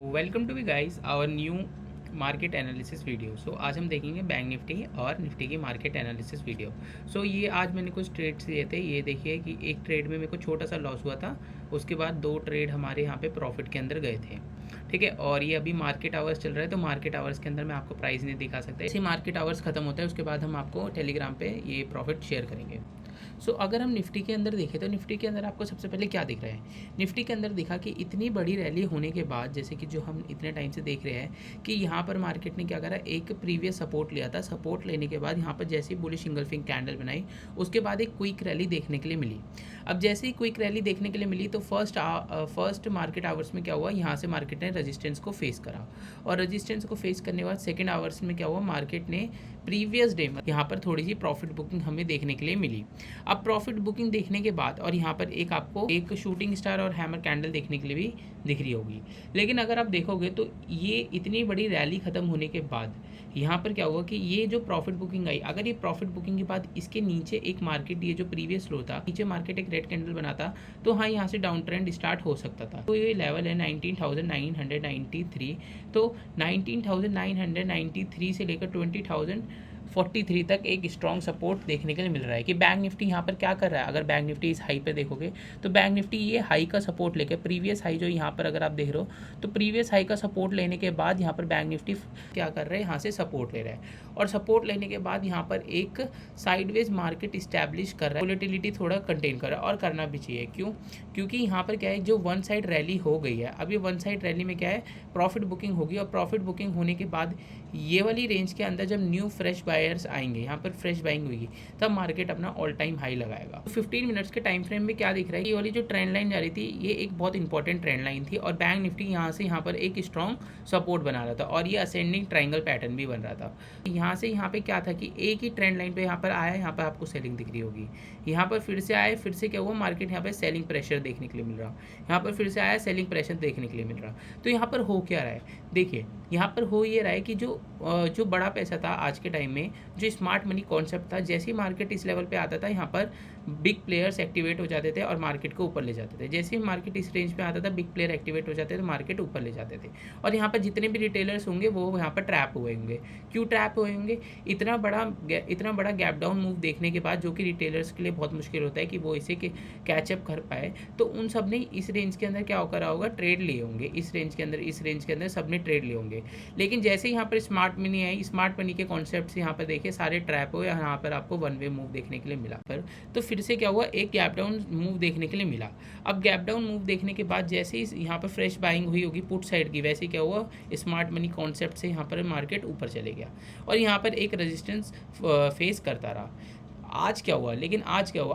Welcome to be guys our new market analysis video. So आज हम देखेंगे bank Nifty और निफ्टी की मार्केट एनालिसिस वीडियो। सो ये आज मैंने कुछ ट्रेड्स लिए थे। ये देखिए कि एक ट्रेड में मेरे को छोटा सा लॉस हुआ था, उसके बाद दो ट्रेड हमारे यहाँ पे प्रॉफिट के अंदर गए थे। ठीक है, और ये अभी मार्केट आवर्स चल रहा है, तो मार्केट आवर्स के अंदर मैं आपको प्राइस नहीं दिखा सकता। ऐसे मार्केट आवर्स खत्म होता है उसके बाद हम आपको टेलीग्राम पे ये प्रॉफिट शेयर करेंगे। अगर हम निफ्टी के अंदर देखें तो निफ्टी के अंदर आपको सबसे पहले क्या दिख रहा है। निफ्टी के अंदर दिखा कि इतनी बड़ी रैली होने के बाद, जैसे कि जो हम इतने टाइम से देख रहे हैं कि यहाँ पर मार्केट ने क्या करा, एक प्रीवियस सपोर्ट लिया था। सपोर्ट लेने के बाद यहाँ पर जैसे ही बुलिश इंगल्फिंग कैंडल बनाई, उसके बाद एक क्विक रैली देखने के लिए मिली। अब जैसे ही क्विक रैली देखने के लिए मिली तो फर्स्ट मार्केट आवर्स में क्या हुआ, यहाँ से मार्केट ने रजिस्टेंस को फेस करा, और रजिस्टेंस को फेस करने के बाद सेकेंड आवर्स में क्या हुआ, मार्केट ने प्रीवियस डे में यहाँ पर थोड़ी सी प्रॉफिट बुकिंग हमें देखने के लिए मिली। अब प्रॉफिट बुकिंग देखने के बाद और यहाँ पर एक आपको एक शूटिंग स्टार और हैमर कैंडल देखने के लिए भी दिख रही होगी। लेकिन अगर आप देखोगे तो ये इतनी बड़ी रैली खत्म होने के बाद यहाँ पर क्या हुआ कि ये जो प्रॉफिट बुकिंग आई, अगर ये प्रॉफिट बुकिंग के बाद इसके नीचे एक मार्केट, ये जो प्रीवियस लो था, नीचे मार्केट एक रेड कैंडल बनाता तो हाँ, यहाँ से डाउन ट्रेंड स्टार्ट हो सकता था। तो ये लेवल है 19,993। तो 19,993 से लेकर 20,043 तक एक स्ट्रॉन्ग सपोर्ट देखने के लिए मिल रहा है। कि बैंक निफ्टी यहाँ पर क्या कर रहा है, अगर बैंक निफ्टी इस हाई पे देखोगे तो बैंक निफ्टी ये हाई का सपोर्ट लेके, प्रीवियस हाई जो यहाँ पर अगर आप देख रहे हो तो प्रीवियस हाई का सपोर्ट लेने के बाद यहाँ पर बैंक निफ्टी क्या कर रहा है, यहाँ से सपोर्ट ले रहा है, और सपोर्ट लेने के बाद यहाँ पर एक साइडवेज मार्केट इस्टेब्लिश कर रहा है। वोलेटिलिटी थोड़ा कंटेन कर रहा है, और करना भी चाहिए। क्यों? क्योंकि यहाँ पर क्या है, जो वन साइड रैली हो गई है, अब ये वन साइड रैली में क्या है, प्रॉफिट बुकिंग होगी, और प्रॉफिट बुकिंग होने के बाद ये वाली रेंज के अंदर जब न्यू फ्रेश बायर्स आएंगे, यहाँ पर फ्रेश बाइंग होगी, तब मार्केट अपना ऑल टाइम हाई लगाएगा। तो 15 मिनट्स के टाइम फ्रेम में क्या दिख रहा है, ये वाली जो ट्रेंड लाइन जा रही थी, ये एक बहुत इंपॉर्टेंट ट्रेंड लाइन थी, और बैंक निफ्टी यहाँ से यहाँ पर एक स्ट्रॉन्ग सपोर्ट बना रहा था, और ये असेंडिंग ट्रायंगल पैटर्न भी बन रहा था। यहाँ से यहाँ पे क्या था कि एक ही ट्रेंड लाइन पे यहाँ पर आया, यहाँ पर आपको सेलिंग दिख रही होगी, यहाँ पर फिर से आया, फिर से क्या हुआ, मार्केट यहाँ पर सेलिंग प्रेशर देखने के लिए मिल रहा, यहाँ पर फिर से आया, सेलिंग प्रेशर देखने के लिए मिल रहा। तो यहाँ पर हो क्या रहा है, देखिए यहाँ पर हो ये रहा है कि जो बड़ा पैसा था आज के टाइम में, जो स्मार्ट मनी कॉन्सेप्ट था, जैसे ही मार्केट इस लेवल पे आता था, यहाँ पर बिग प्लेयर्स एक्टिवेट हो जाते थे और मार्केट को ऊपर ले जाते थे। जैसे ही मार्केट इस रेंज पे आता था, बिग प्लेयर एक्टिवेट हो जाते थे, मार्केट ऊपर ले जाते थे, और यहाँ पर जितने भी रिटेलर्स होंगे वो यहाँ पर ट्रैप हुए होंगे। क्यों ट्रैप हुए होंगे? इतना बड़ा गैप डाउन मूव देखने के बाद, जो कि रिटेलर्स के लिए बहुत मुश्किल होता है कि वो इसे कैचअप कर पाए, तो उन सब ने इस रेंज के अंदर क्या करा होगा, ट्रेड लिए होंगे। इस रेंज के अंदर सब ने ट्रेड लिए होंगे। लेकिन जैसे यहाँ पर smart money I, smart money के कॉन्सेप्ट से यहाँ पर देखिए सारे ट्रैप हुए, यहाँ पर आपको वन वे मूव देखने के लिए मिला। तो फिर से क्या हुआ, एक गैप डाउन मूव देखने के लिए मिला। अब गैप डाउन मूव देखने के बाद जैसे ही यहाँ पर फ्रेश बाइंग हुई होगी पुट साइड की, वैसे क्या हुआ, स्मार्ट मनी कॉन्सेप्ट से यहाँ पर मार्केट ऊपर चले गया, और यहाँ पर एक रेजिस्टेंस फेस करता रहा। आज क्या हुआ,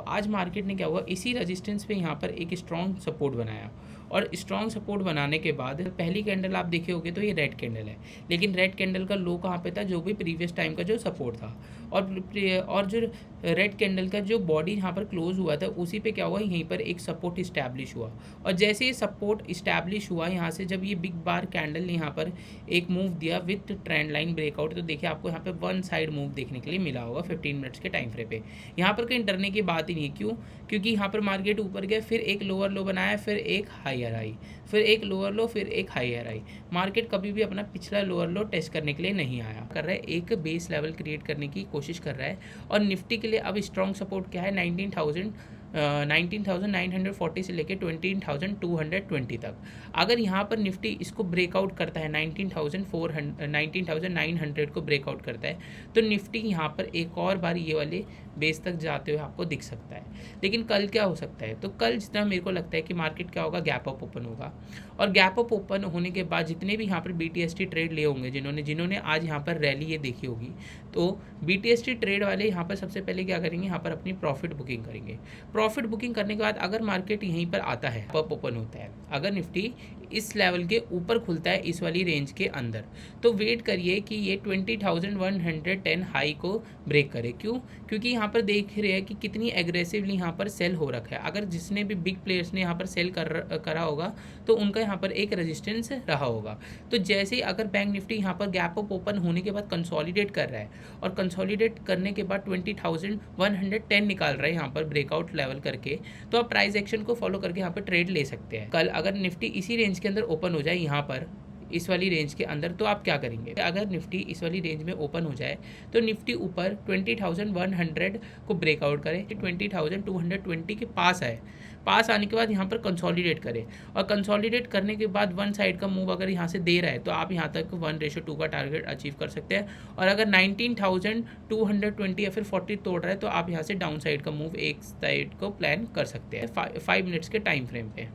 आज मार्केट ने क्या हुआ, इसी रेजिस्टेंस पे यहाँ पर एक स्ट्रॉन्ग सपोर्ट बनाया, और स्ट्रॉन्ग सपोर्ट बनाने के बाद पहली कैंडल आप देखे होगे तो ये रेड कैंडल है, लेकिन रेड कैंडल का लो कहाँ पे था, जो भी प्रीवियस टाइम का जो सपोर्ट था, और जो रेड कैंडल का जो बॉडी यहाँ पर क्लोज हुआ था, उसी पे क्या हुआ, यहीं पर एक सपोर्ट इस्टेब्लिश हुआ, और जैसे ये सपोर्ट इस्टेब्लिश हुआ, यहाँ से जब ये बिग बार कैंडल ने यहाँ पर एक मूव दिया विथ ट्रेंड लाइन ब्रेकआउट, तो देखिए आपको यहाँ पे वन साइड मूव देखने के लिए मिला होगा 15 मिनट्स के टाइम फ्रेम पे। यहाँ पर कहीं डरने की बात ही नहीं है। क्यों? क्योंकि यहाँ पर मार्केट ऊपर गया, फिर एक लोअर लो बनाया, फिर एक हायर हाई, फिर एक लोअर लो, फिर एक हायर हाई। मार्केट कभी भी अपना पिछला लोअर लो टेस्ट करने के लिए नहीं आया, कर रहा है एक बेस लेवल क्रिएट करने की कोशिश कर रहा है। और निफ्टी के लिए अब स्ट्रॉन्ग सपोर्ट क्या है, 19,940 से लेकर 20,220 तक। अगर यहाँ पर निफ्टी इसको ब्रेकआउट करता है, 19,900 को ब्रेकआउट करता है, तो निफ्टी यहाँ पर एक और बार ये वाले बेस तक जाते हुए आपको दिख सकता है। लेकिन कल क्या हो सकता है, तो कल जितना मेरे को लगता है कि मार्केट क्या होगा, गैप अप ओपन होगा, और गैप अप ओपन होने के बाद जितने भी यहाँ पर BTST ट्रेड लिए होंगे, जिन्होंने आज यहाँ पर रैली ये देखी होगी, तो BTST ट्रेड वाले यहाँ पर सबसे पहले क्या करेंगे, यहाँ पर अपनी प्रॉफिट बुकिंग करेंगे। प्रॉफिट बुकिंग करने के बाद अगर मार्केट यहीं पर आता है, अप ओपन होता है, अगर निफ्टी इस लेवल के ऊपर खुलता है इस वाली रेंज के अंदर, तो वेट करिए कि ये 20,110 हाई को ब्रेक करे। क्यों? क्योंकि यहाँ पर देख रहे हैं कि कितनी एग्रेसिवली यहाँ पर सेल हो रखा है। अगर जिसने भी बिग प्लेयर्स ने यहाँ पर सेल करा होगा तो उनका यहाँ पर एक रेजिस्टेंस रहा होगा। तो जैसे ही अगर बैंक निफ्टी यहाँ पर गैप अप ओपन होने के बाद कंसोलिडेट कर रहा है, और कंसोलिडेट करने के बाद 20,110 निकाल रहा है यहाँ पर ब्रेकआउट लेवल करके, तो आप प्राइस एक्शन को फॉलो करके यहाँ पर ट्रेड ले सकते हैं। कल अगर निफ्टी इसी रेंज के अंदर ओपन हो जाए, यहाँ पर इस वाली रेंज के अंदर, तो आप क्या करेंगे? अगर निफ्टी इस वाली रेंज में ओपन हो जाए तो निफ्टी ऊपर 20,100 को ब्रेकआउट करे, 20,220 के पास आए, पास आने के बाद यहाँ पर कंसोलिडेट करे, और कंसोलिडेट करने के बाद वन साइड का मूव अगर यहाँ से दे रहा है तो आप यहाँ तक 1:2 का टारगेट अचीव कर सकते हैं। और अगर 19,220 या फिर 40 तोड़ रहा है तो आप यहाँ से डाउन साइड का मूव एक साइड को प्लान कर सकते हैं 5 मिनट्स के टाइम फ्रेम पे।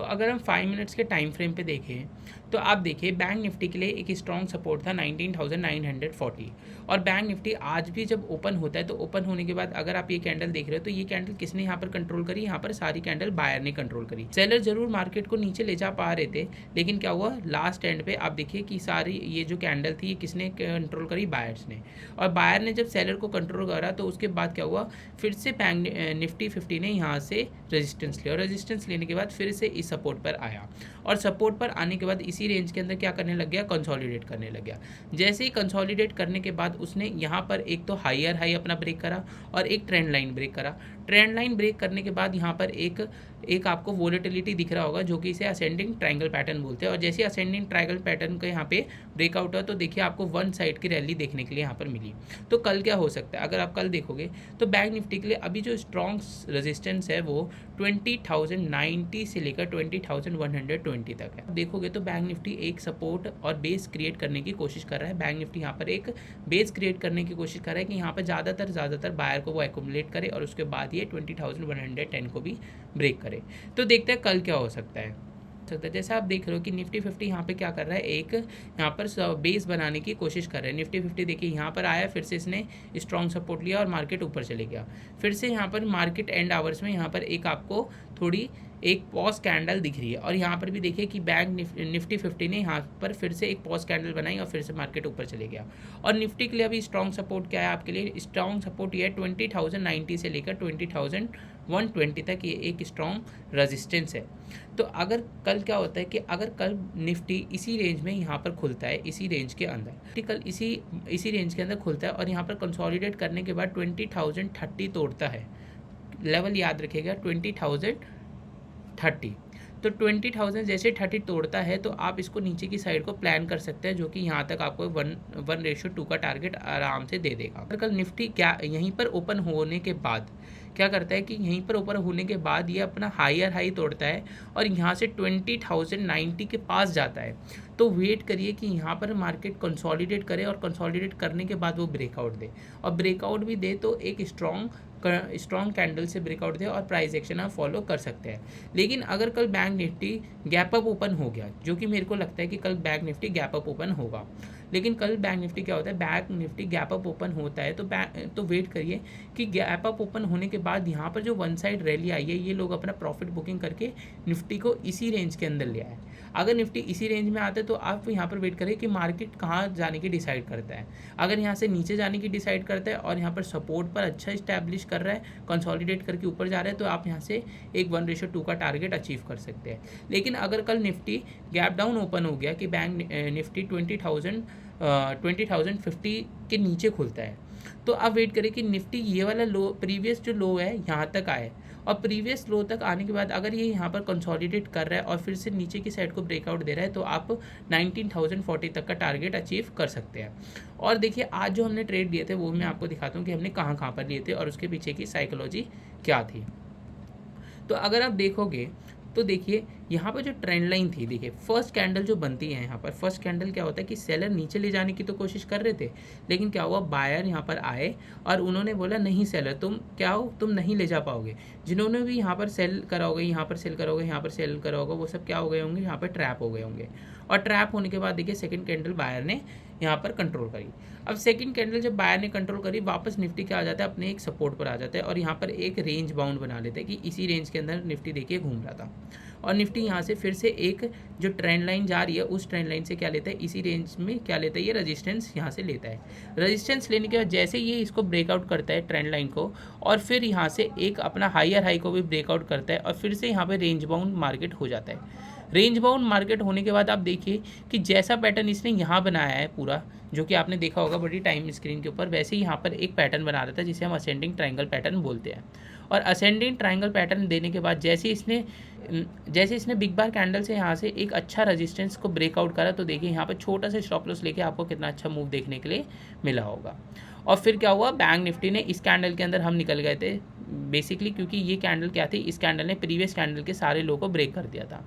अगर हम 5 मिनट्स के टाइम फ्रेम पे देखें तो आप देखिए बैंक निफ्टी के लिए एक स्ट्रॉन्ग सपोर्ट था 19,940, और बैंक निफ्टी आज भी जब ओपन होता है तो ओपन होने के बाद अगर आप ये कैंडल देख रहे हो तो ये कैंडल किसने यहाँ पर कंट्रोल करी? यहाँ पर सारी कैंडल बायर ने कंट्रोल करी। सेलर जरूर मार्केट को नीचे ले जा पा रहे थे, लेकिन क्या हुआ लास्ट एंड पे आप देखिए कि सारी ये जो कैंडल थी ये किसने कंट्रोल करी? बायर्स ने। और बायर ने जब सेलर को कंट्रोल करा तो उसके बाद क्या हुआ, फिर से बैंक निफ्टी 50 ने यहाँ से रेजिस्टेंस लिया, और रेजिस्टेंस लेने के बाद फिर से इस सपोर्ट पर आया, और सपोर्ट पर आने के बाद इसी रेंज के अंदर क्या करने लग गया? कंसोलिडेट करने लग गया। जैसे ही कंसोलिडेट करने के बाद उसने यहाँ पर एक तो हायर हाई अपना ब्रेक करा और एक ट्रेंड लाइन ब्रेक करा। ट्रेंड लाइन ब्रेक करने के बाद यहाँ पर एक आपको वोलेटिलिटी दिख रहा होगा जो कि इसे असेंडिंग ट्रायंगल पैटर्न बोलते हैं, और जैसे असेंडिंग ट्रायंगल पैटर्न का यहाँ पे ब्रेकआउट हुआ तो देखिए आपको वन साइड की रैली देखने के लिए यहाँ पर मिली। तो कल क्या हो सकता है? अगर आप कल देखोगे तो बैंक निफ्टी के लिए अभी जो स्ट्रॉन्ग रेजिस्टेंस है वो 20,090 से लेकर 20,120 तक है। देखोगे तो बैंक निफ्टी एक सपोर्ट और बेस क्रिएट करने की कोशिश कर रहा है। बैंक निफ्टी यहाँ पर एक बेस क्रिएट करने की कोशिश कर रहा है कि यहाँ पर ज़्यादातर बायर को वो एक्युमुलेट करे और उसके बाद ये 20,110 को भी ब्रेक करे। तो देखते हैं कल क्या हो सकता है। जैसे आप देख रहे हो कि निफ्टी 50 यहाँ पे क्या कर रहा है, एक यहाँ पर बेस बनाने की कोशिश कर रहा है। निफ्टी 50 देखिए यहाँ पर आया, फिर से इसने स्ट्रॉन्ग सपोर्ट लिया और मार्केट ऊपर चले गया। फिर से यहाँ पर मार्केट एंड आवर्स में यहाँ पर एक आपको थोड़ी एक पॉज कैंडल दिख रही है, और यहाँ पर भी देखिए कि बैंक निफ्टी 50 ने यहाँ पर फिर से एक पॉज कैंडल बनाई और फिर से मार्केट ऊपर चले गया। और निफ्टी के लिए अभी स्ट्रॉन्ग सपोर्ट क्या है आपके लिए? स्ट्रॉन्ग सपोर्ट ये है 20,090 से लेकर 20,120 तक, ये एक स्ट्रॉन्ग रेजिस्टेंस है। तो अगर कल क्या होता है कि अगर कल निफ्टी इसी रेंज में यहाँ पर खुलता है, इसी रेंज के अंदर, कल इसी रेंज के अंदर खुलता है और यहाँ पर कंसोलिडेट करने के बाद 20,030 तोड़ता है, लेवल याद रखिएगा 20,030, तो 20,000 जैसे 30 तोड़ता है तो आप इसको नीचे की साइड को प्लान कर सकते हैं, जो कि यहाँ तक आपको 1:2 का टारगेट आराम से दे देगा। कल निफ्टी क्या यहीं पर ओपन होने के बाद क्या करता है कि यहीं पर ऊपर होने के बाद ये अपना हायर हाई तोड़ता है और यहाँ से 20,090 के पास जाता है, तो वेट करिए कि यहाँ पर मार्केट कंसोलिडेट करे और कंसोलिडेट करने के बाद वो ब्रेकआउट दे, और ब्रेकआउट भी दे तो एक स्ट्रॉन्ग कैंडल से ब्रेकआउट दे और प्राइस एक्शन आप फॉलो कर सकते हैं। लेकिन अगर कल bank Nifty gap up open हो गया, जो कि मेरे को लगता है कि कल bank Nifty gap up open होगा, लेकिन कल बैंक निफ्टी क्या होता है, bank Nifty gap up open होता है तो वेट करिए कि गैप अप ओपन होने के बाद यहाँ पर जो वन साइड रैली आई है ये लोग अपना प्रॉफिट बुकिंग करके निफ्टी को इसी रेंज के अंदर ले आए। अगर निफ्टी इसी रेंज में आता है तो आप यहाँ पर वेट करें कि मार्केट कहाँ जाने की डिसाइड करता है। अगर यहाँ से नीचे जाने की डिसाइड करता है और यहाँ पर सपोर्ट पर अच्छा इस्टेब्लिश कर रहा है, कंसोलिडेट करके ऊपर जा रहा है, तो आप यहाँ से एक 1:2 का टारगेट अचीव कर सकते हैं। लेकिन अगर कल निफ्टी गैप डाउन ओपन हो गया कि बैंक निफ्टी 20,050 के नीचे खुलता है, तो आप वेट करें कि निफ्टी ये वाला लो, प्रीवियस जो लो है यहाँ तक आए, और प्रीवियस लो तक आने के बाद अगर ये यहाँ पर कंसोलिडेट कर रहा है और फिर से नीचे की साइड को ब्रेकआउट दे रहा है, तो आप 19,040 तक का टारगेट अचीव कर सकते हैं। और देखिए आज जो हमने ट्रेड लिए थे वो मैं आपको दिखाता हूँ कि हमने कहाँ पर लिए थे और उसके पीछे की साइकोलॉजी क्या थी। तो अगर आप देखोगे तो देखिए यहाँ पर जो ट्रेंड लाइन थी, देखिए फर्स्ट कैंडल जो बनती है यहाँ पर, फर्स्ट कैंडल क्या होता है कि सेलर नीचे ले जाने की तो कोशिश कर रहे थे, लेकिन क्या हुआ, बायर यहाँ पर आए और उन्होंने बोला नहीं सेलर तुम क्या हो, तुम नहीं ले जा पाओगे। जिन्होंने भी यहाँ पर सेल करा होगा, यहाँ पर सेल करा होगा, यहाँ पर सेल करा होगा, वो सब क्या हो गए होंगे, यहाँ पर ट्रैप हो गए होंगे। और ट्रैप होने के बाद देखिए सेकंड कैंडल बायर ने यहाँ पर कंट्रोल करी। अब सेकंड कैंडल जब बायर ने कंट्रोल करी, वापस निफ्टी क्या आ जाता है, अपने एक सपोर्ट पर आ जाता है और यहाँ पर एक रेंज बाउंड बना लेता है कि इसी रेंज के अंदर निफ्टी देखिए घूम रहा था, और निफ्टी यहाँ से फिर से एक जो ट्रेंड लाइन जा रही है उस ट्रेंड लाइन से क्या लेता है, इसी रेंज में क्या लेता है, ये रेजिस्टेंस यहाँ से लेता है। रेजिस्टेंस लेने के बाद जैसे ये इसको ब्रेकआउट करता है ट्रेंड लाइन को, और फिर यहाँ से एक अपना हायर हाई को भी ब्रेकआउट करता है और फिर से यहाँ पर रेंज बाउंड मार्केट हो जाता है। रेंज बाउंड मार्केट होने के बाद आप देखिए कि जैसा पैटर्न इसने यहाँ बनाया है पूरा, जो कि आपने देखा होगा बड़ी टाइम स्क्रीन के ऊपर, वैसे ही यहाँ पर एक पैटर्न बना रहा था जिसे हम असेंडिंग ट्रायंगल पैटर्न बोलते हैं। और असेंडिंग ट्रायंगल पैटर्न देने के बाद जैसे इसने बिग बार कैंडल से यहाँ से एक अच्छा रेजिस्टेंस को ब्रेकआउट करा, तो देखिए यहाँ पर छोटा सा स्टॉप लॉस लेके आपको कितना अच्छा मूव देखने के लिए मिला होगा। और फिर क्या हुआ, बैंक निफ्टी ने इस कैंडल के अंदर हम निकल गए थे बेसिकली, क्योंकि ये कैंडल क्या थी, इस कैंडल ने प्रीवियस कैंडल के सारे लो को ब्रेक कर दिया था।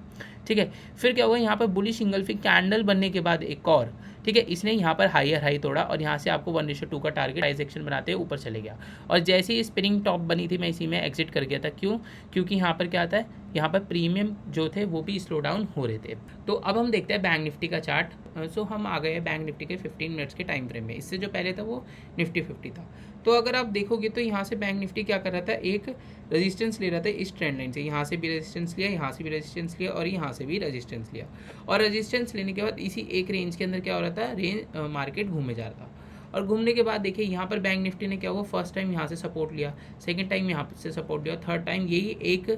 ठीक है, फिर क्या हुआ, यहाँ पर बुलिश इंगल्फिंग कैंडल बनने के बाद एक और, ठीक है, इसने यहाँ पर हायर हाई तोड़ा और यहाँ से आपको 1:2 का टारगेट प्राइस एक्शन बनाते हुए ऊपर चले गया। और जैसे ही स्पिनिंग टॉप बनी थी मैं इसी में एग्जिट कर गया था। क्यों? क्योंकि यहाँ पर क्या था, यहाँ पर प्रीमियम जो थे वो भी स्लो डाउन हो रहे थे। तो अब हम देखते हैं बैंक निफ्टी का चार्ट। सो हम आ गए बैंक निफ्टी के 15 मिनट्स के टाइम फ्रेम में। इससे जो पहले था वो निफ्टी 50 था। तो अगर आप देखोगे तो यहाँ से बैंक निफ्टी क्या कर रहा था, एक रेजिस्टेंस ले रहा था इस ट्रेंड लाइन से। यहाँ से भी रेजिस्टेंस लिया, यहाँ से भी रेजिस्टेंस लिया और यहाँ से भी रेजिस्टेंस लिया। और रेजिस्टेंस लेने के बाद इसी एक रेंज के अंदर क्या हो रहा था, मार्केट घूमे जा रहा था। और घूमने के बाद देखिए यहाँ पर बैंक निफ्टी ने क्या हुआ, फर्स्ट टाइम यहाँ से सपोर्ट लिया, सेकंड टाइम यहाँ से सपोर्ट लिया, थर्ड टाइम यही एक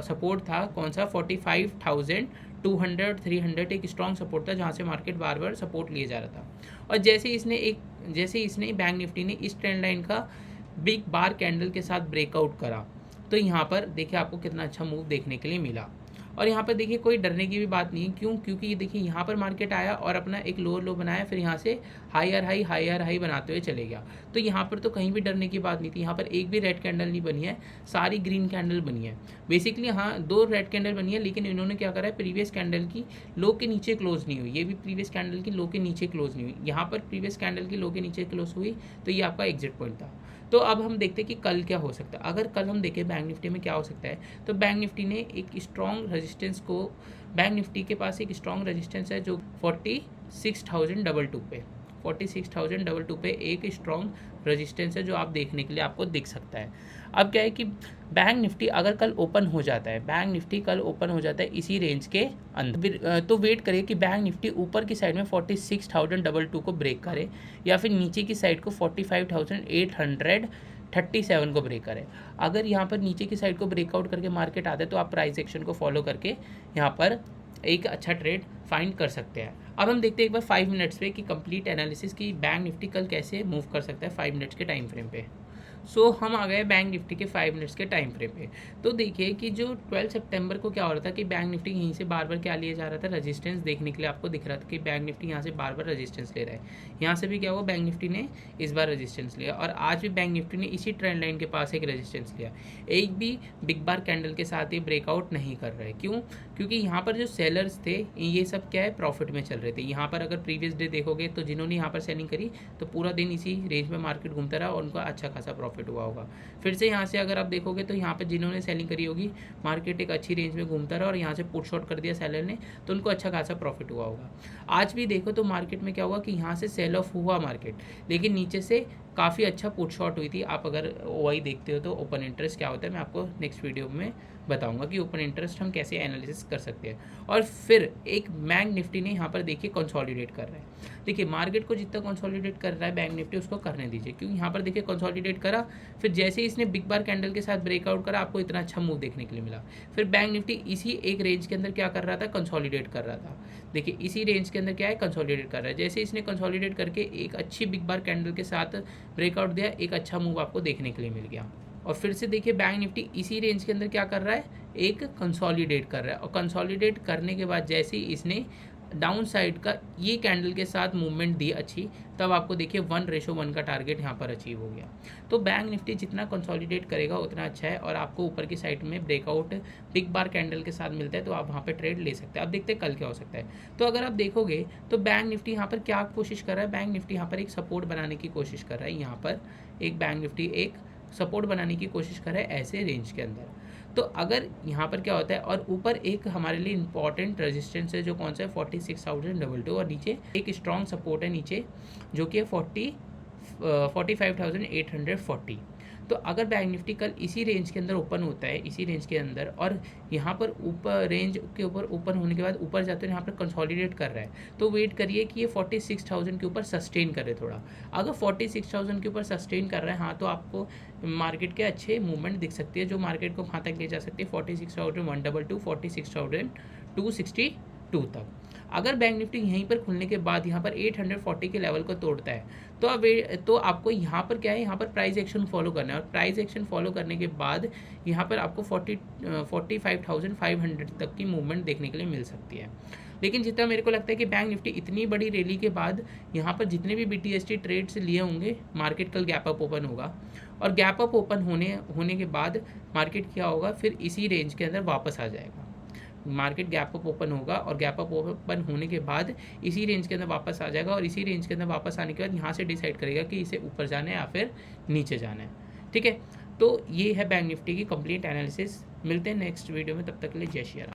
सपोर्ट था, कौन सा, 45,200 300 एक स्ट्रॉन्ग सपोर्ट था जहाँ से मार्केट बार बार सपोर्ट लिए जा रहा था। और जैसे इसने बैंक निफ्टी ने इस ट्रेंड लाइन का बिग बार कैंडल के साथ ब्रेकआउट करा, तो यहाँ पर देखिए आपको कितना अच्छा मूव देखने के लिए मिला। और यहाँ पर देखिए कोई डरने की भी बात नहीं है। क्यों? क्योंकि ये देखिए यहाँ पर मार्केट आया और अपना एक लोअर लो बनाया, फिर यहाँ से हायर हाई बनाते हुए चले गया। तो यहाँ पर तो कहीं भी डरने की बात नहीं थी। यहाँ पर एक भी रेड कैंडल नहीं बनी है, सारी ग्रीन कैंडल बनी है। बेसिकली हाँ 2 रेड कैंडल बनी है, लेकिन इन्होंने क्या करा है, प्रीवियस कैंडल की लो के नीचे क्लोज नहीं हुई। ये भी प्रीवियस कैंडल की लो के नीचे क्लोज नहीं हुई। यहाँ पर प्रीवियस कैंडल की लो के नीचे क्लोज हुई, तो ये आपका एग्जिट पॉइंट था। तो अब हम देखते हैं कि कल क्या हो सकता है। अगर कल हम देखें बैंक निफ्टी में क्या हो सकता है, तो बैंक निफ्टी ने एक स्ट्रॉन्ग रेजिस्टेंस को, बैंक निफ्टी के पास एक स्ट्रॉन्ग रेजिस्टेंस है जो 46,022 पे, 46,022 पे एक स्ट्रॉन्ग रेजिस्टेंस है जो आप देखने के लिए आपको दिख सकता है। अब क्या है कि बैंक निफ्टी अगर कल ओपन हो जाता है, बैंक निफ्टी कल ओपन हो जाता है इसी रेंज के अंदर, तो वेट करिए कि बैंक निफ्टी ऊपर की साइड में 46,022 को ब्रेक करे या फिर नीचे की साइड को 45,837 को ब्रेक करे। अगर यहाँ पर नीचे की साइड को ब्रेकआउट करके मार्केट आता है तो आप प्राइस एक्शन को फॉलो करके यहाँ पर एक अच्छा ट्रेड फाइंड कर सकते हैं। अब हम देखते हैं एक बार 5 मिनट्स पे कि कंप्लीट एनालिसिस की बैंक निफ्टी कल कैसे मूव कर सकता है 5 मिनट्स के टाइम फ्रेम पे। सो हम आ गए बैंक निफ्टी के 5 मिनट्स के टाइम फ्रेम पे। तो देखिए कि जो 12 सितंबर को क्या हो रहा था कि बैंक निफ्टी यहीं से बार बार क्या लिया जा रहा था, रेजिस्टेंस देखने के लिए आपको दिख रहा था कि बैंक निफ्टी यहाँ से बार बार रेजिस्टेंस ले रहा है। यहाँ से भी क्या हुआ, बैंक निफ्टी ने इस बार रेजिस्टेंस लिया और आज भी बैंक निफ्टी ने इसी ट्रेंड लाइन के पास एक रेजिस्टेंस लिया। एक भी बिग बार कैंडल के साथ ये ब्रेकआउट नहीं कर रहा है। क्यों? क्योंकि यहाँ पर जो सेलर्स थे ये सब क्या है, प्रॉफिट में चल रहे थे। यहाँ पर अगर प्रीवियस डे देखोगे तो जिन्होंने यहाँ पर सेलिंग करी तो पूरा दिन इसी रेंज में मार्केट घूमता रहा और उनका अच्छा खासा प्रॉफिट हुआ होगा। फिर से यहाँ से अगर आप देखोगे तो यहाँ पर जिन्होंने सेलिंग करी होगी, मार्केट एक अच्छी रेंज में घूमता रहा और यहाँ से पुट शॉर्ट कर दिया सेलर ने, तो उनको अच्छा खासा प्रॉफिट हुआ होगा। आज भी देखो तो मार्केट में क्या हुआ कि यहाँ से सेल ऑफ हुआ मार्केट, लेकिन नीचे से काफ़ी अच्छा पुट शॉर्ट हुई थी। आप अगर ओआई देखते हो तो ओपन इंटरेस्ट क्या होता है मैं आपको नेक्स्ट वीडियो में बताऊंगा कि ओपन इंटरेस्ट हम कैसे एनालिसिस कर सकते हैं। और फिर एक बैंक निफ्टी ने यहाँ पर देखिए कंसोलिडेट कर रहा है। देखिए मार्केट को जितना कंसोलिडेट कर रहा है बैंक निफ्टी उसको करने दीजिए, क्योंकि यहाँ पर देखिए कंसोलिडेट करा, फिर जैसे ही इसने बिग बार कैंडल के साथ ब्रेकआउट करा आपको इतना अच्छा मूव देखने के लिए मिला। फिर बैंक निफ्टी इसी एक रेंज के अंदर क्या कर रहा था, कंसोलिडेट कर रहा था। देखिए इसी रेंज के अंदर क्या है, कंसोलिडेट कर रहा है। जैसे इसने कंसोलिडेट करके एक अच्छी बिग बार कैंडल के साथ ब्रेकआउट दिया, एक अच्छा मूव आपको देखने के लिए मिल गया। और फिर से देखिए बैंक निफ्टी इसी रेंज के अंदर क्या कर रहा है, एक कंसोलिडेट कर रहा है। और कंसोलिडेट करने के बाद जैसे ही इसने डाउन साइड का ये कैंडल के साथ मूवमेंट दी अच्छी, तब आपको देखिए 1:1 का टारगेट यहाँ पर अचीव हो गया। तो बैंक निफ्टी जितना कंसोलिडेट करेगा उतना अच्छा है और आपको ऊपर की साइड में ब्रेकआउट बिग बार कैंडल के साथ मिलता है तो आप वहाँ पे ट्रेड ले सकते हैं। अब देखते हैं कल क्या हो सकता है। तो अगर आप देखोगे तो बैंक निफ्टी यहाँ पर क्या कोशिश कर रहा है, बैंक निफ्टी यहाँ पर एक सपोर्ट बनाने की कोशिश कर रहा है। यहाँ पर एक बैंक निफ्टी एक सपोर्ट बनाने की कोशिश कर रहा है ऐसे रेंज के अंदर। तो अगर यहाँ पर क्या होता है, और ऊपर एक हमारे लिए इंपॉर्टेंट रेजिस्टेंस है जो कौन सा है, 46,022 और नीचे एक स्ट्रॉन्ग सपोर्ट है नीचे जो कि है 45,840। तो अगर बैंक निफ्टी कल इसी रेंज के अंदर ओपन होता है, इसी रेंज के अंदर, और यहाँ पर ऊपर रेंज के ऊपर ओपन होने के बाद ऊपर जाते हैं यहाँ पर कंसोलिडेट कर रहा है, तो वेट करिए कि ये 46,000 के ऊपर सस्टेन करे थोड़ा। अगर 46,000 के ऊपर सस्टेन कर रहा है हाँ, तो आपको मार्केट के अच्छे मूवमेंट दिख सकती है जो मार्केट को कहाँ तक ले जा सकती है, 46,122, 46,260 2 तक। अगर बैंक निफ्टी यहीं पर खुलने के बाद यहाँ पर 840 के लेवल को तोड़ता है तो आपको यहाँ पर क्या है, यहाँ पर प्राइस एक्शन फॉलो करना है, और प्राइस एक्शन फॉलो करने के बाद यहाँ पर आपको 45,500 तक की मूवमेंट देखने के लिए मिल सकती है। लेकिन जितना मेरे को लगता है कि बैंक निफ्टी इतनी बड़ी रैली के बाद यहाँ पर जितने भी BTST ट्रेड्स लिए होंगे, मार्केट कल गैप अप ओपन होगा, और गैप अप ओपन होने के बाद मार्केट क्या होगा, फिर इसी रेंज के अंदर वापस आ जाएगा। मार्केट गैप अप ओपन होगा और गैप अप ओपन होने के बाद इसी रेंज के अंदर वापस आ जाएगा, और इसी रेंज के अंदर वापस आने के बाद यहाँ से डिसाइड करेगा कि इसे ऊपर जाना है या फिर नीचे जाना है। ठीक है, तो ये है बैंक निफ्टी की कंप्लीट एनालिसिस। मिलते हैं नेक्स्ट वीडियो में, तब तक के लिए जय श्री राम।